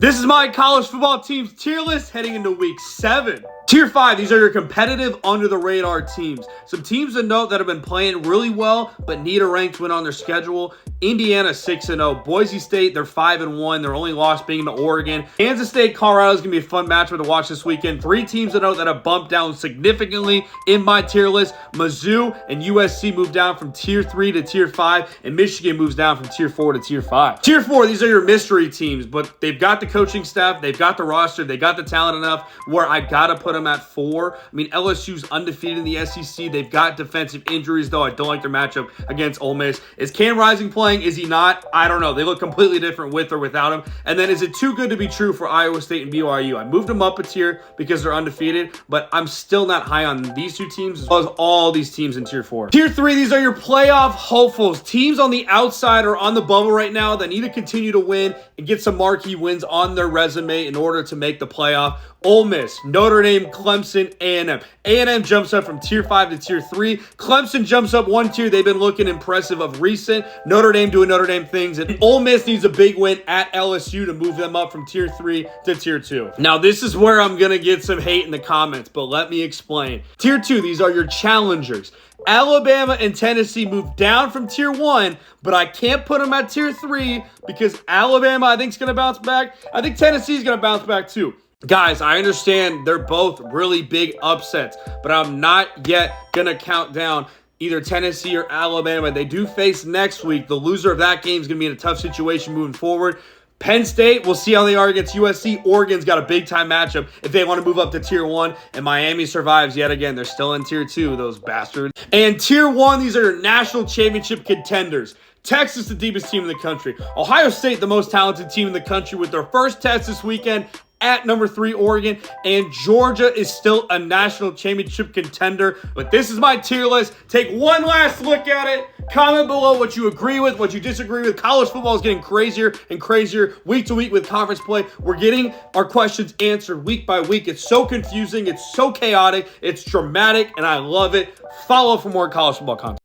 This is my college football team's tier list heading into week 7. Tier 5, these are your competitive, under-the-radar teams. Some teams to note that have been playing really well, but need a ranked win on their schedule. Indiana 6-0. Boise State, they're 5-1. Their only loss being to Oregon. Kansas State, Colorado is going to be a fun matchup to watch this weekend. 3 teams to note that have bumped down significantly in my tier list. Mizzou and USC move down from tier 3 to tier 5, and Michigan moves down from tier 4 to tier 5. Tier 4, these are your mystery teams, but they've got the coaching staff, they've got the roster, they got the talent enough where I got to put them at 4. I mean, LSU's undefeated in the SEC. They've got defensive injuries, though. I don't like their matchup against Ole Miss. Is Cam Rising playing? Is he not? I don't know. They look completely different with or without him. And then is it too good to be true for Iowa State and BYU? I moved them up a tier because they're undefeated, but I'm still not high on these 2 teams as well as all these teams in tier 4. Tier 3, these are your playoff hopefuls. Teams on the outside or on the bubble right now that need to continue to win and get some marquee wins on their resume in order to make the playoff. Ole Miss, Notre Dame, Clemson, A&M. A&M jumps up from tier 5 to tier 3. Clemson jumps up 1 tier. They've been looking impressive of recent. Notre Dame doing Notre Dame things. And Ole Miss needs a big win at LSU to move them up from tier 3 to tier 2. Now, this is where I'm going to get some hate in the comments, but let me explain. Tier 2, these are your challengers. Alabama and Tennessee moved down from tier 1, but I can't put them at tier 3 because Alabama, I think, is going to bounce back. I think Tennessee is going to bounce back too. Guys, I understand they're both really big upsets, but I'm not yet going to count down either Tennessee or Alabama. They do face next week. The loser of that game is going to be in a tough situation moving forward. Penn State, we'll see how they are against USC. Oregon's got a big-time matchup if they want to move up to Tier 1. And Miami survives yet again. They're still in Tier 2, those bastards. And Tier 1, these are your national championship contenders. Texas, the deepest team in the country. Ohio State, the most talented team in the country with their first test this weekend at number 3, Oregon. And Georgia is still a national championship contender. But this is my tier list. Take one last look at it. Comment below what you agree with, what you disagree with. College football is getting crazier and crazier week to week with conference play. We're getting our questions answered week by week. It's so confusing. It's so chaotic. It's dramatic, and I love it. Follow for more college football content.